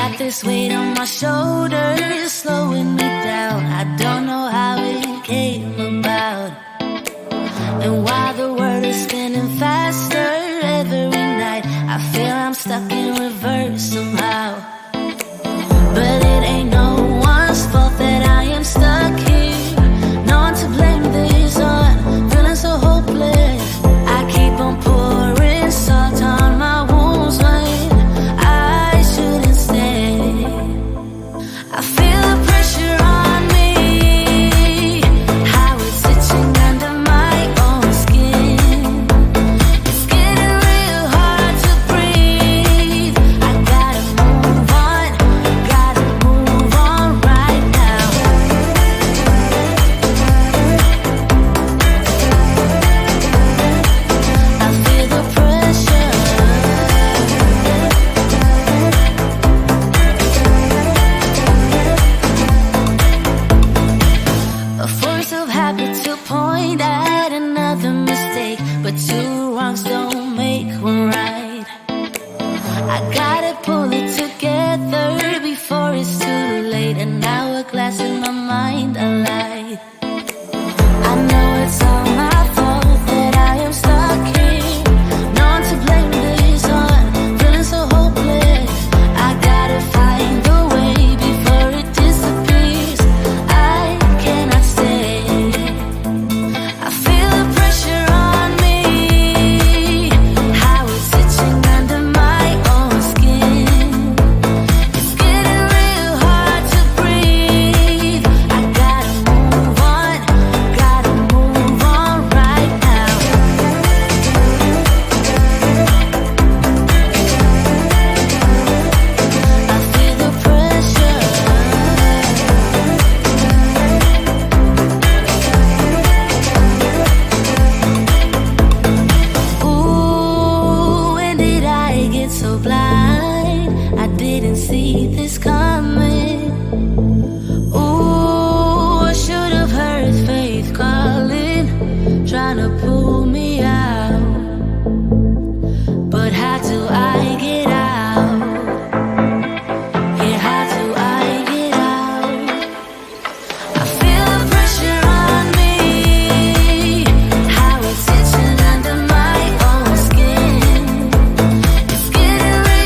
got this weight on my shoulders, slowing me down. I don't know how it came about. And while the world is spinning faster every night, I feel I'm stuck in reverse somehow. But it ain't no one's fault that I am stuck here. No one to blame this on, feeling so hopeless. I keep on pouring salt on my wounds when I shouldn't stay. I feel the pressure on me, how it's itching under my own skin. It's getting real hard to breathe. I gotta move on right now. I feel the pressure. A force of habit to point at another mistake, but two wrongs don't make one right. I gotta pull it together before it's too late. An hourglass in my mind, a light. I know it's all my fault that I am stuck here. No one to blame this on, feeling so hopeless. I gotta find a way before it disappears. I cannot stay. I feel the pressure on me, how it's itching under my own skin. It's getting real hard to breathe. I gotta move on right now. I feel the pressure. Ooh, when did I get so blind? I didn't see this coming. Ooh, I should have heard faith calling, trying to pull me out. But how do I get out? Yeah, how do I get out? I feel the pressure on me, how it's itching under my own skin. It's getting real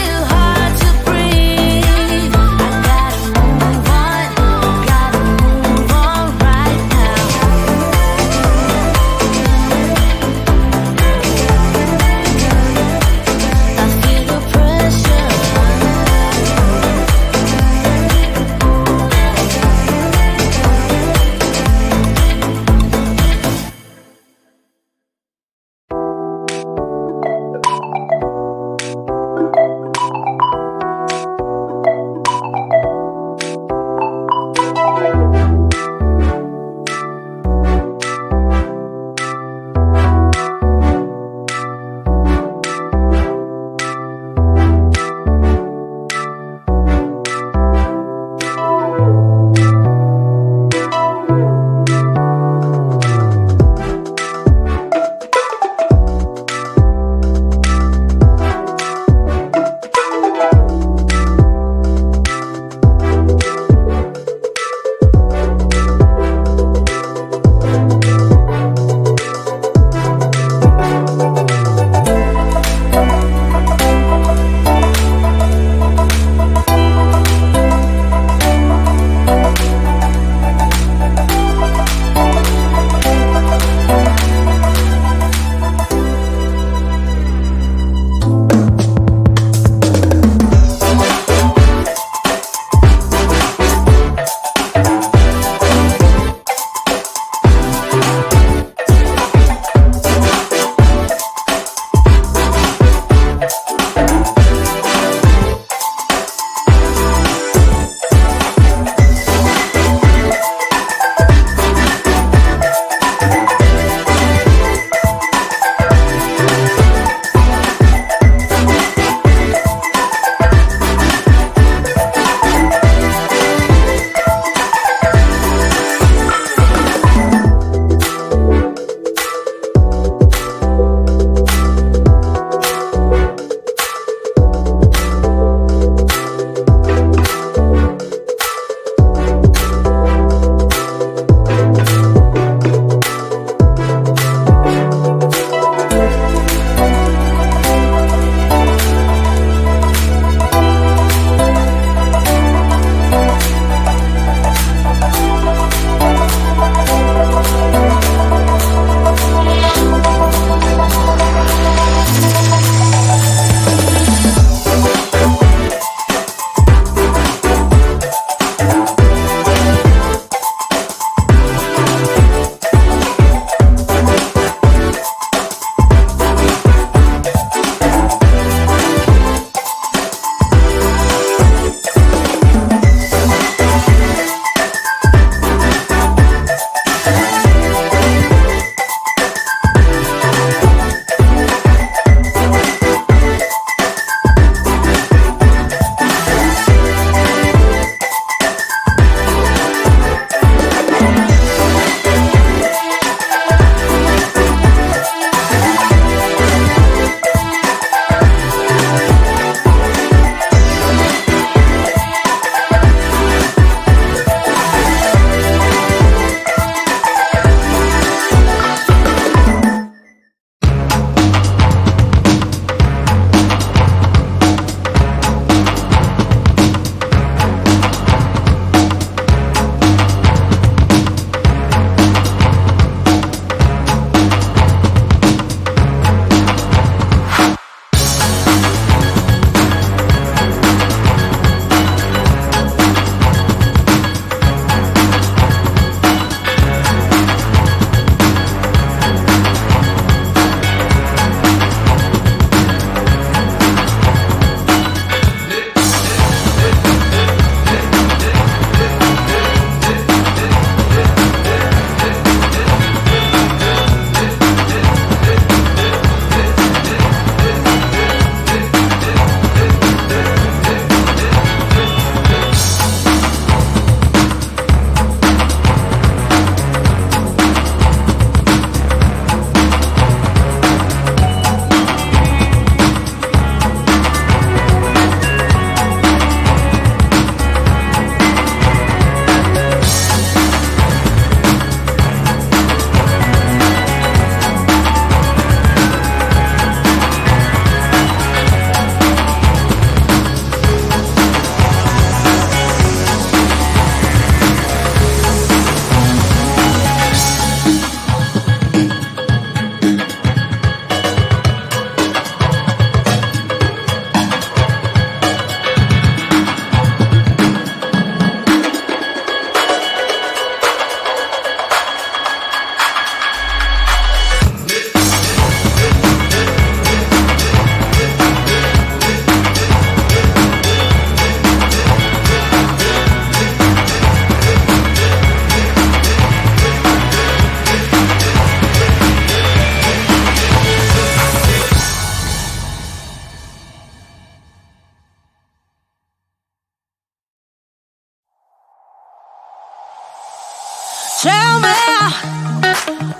Tell me,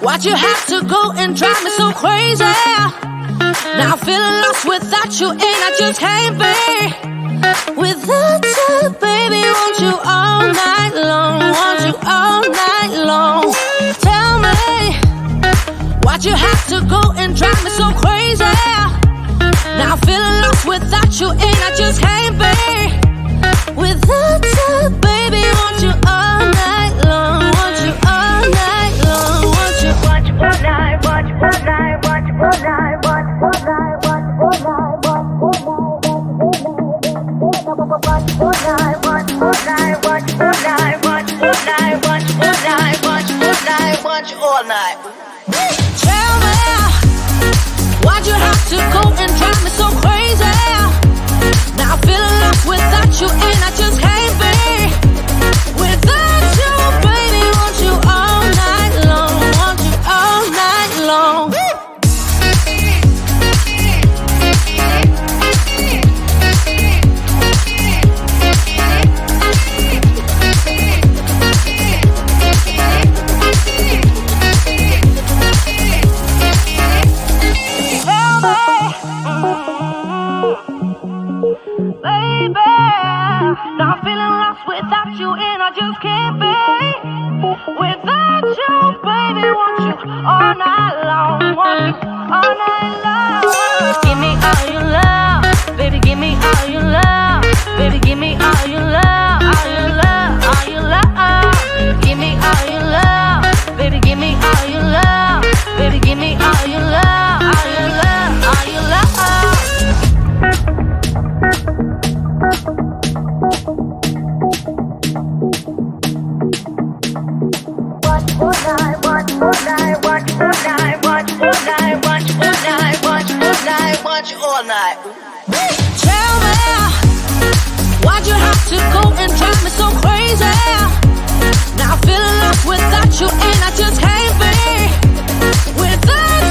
why'd you have to go and drive me so crazy? Now I'm feeling lost without you, and I just can't be without you, baby. Want you all night long, want you all night long. Tell me, why'd you have to go and drive me so crazy? Now I'm feeling lost without you, and I just can't be without you, baby. Want you all night long, want you all night long, want you all night, want you all night, want you all night, want you all night, want you all night, want you all night, want you all night, want you all night, want you all night, want you all night, want you all night. Tell me, why'd you have to go and drive me so crazy? Now I'm feeling lost without you, and I just can't be without you, baby. Want you all night long, want you all night long. Baby, now I'm feeling lost without you, and I just can't be without you, baby. Want you all night long, want you all night long. Give me all your love, baby. Give me all your love, baby. Give me all your love, all your love, all your love. Give me all your love, baby. Give me all your love, baby. Give me all your love, all your love, all your love. All night. Tell me, why'd you have to go and drive me so crazy? Now I'm feeling lost without you, and I just can't be without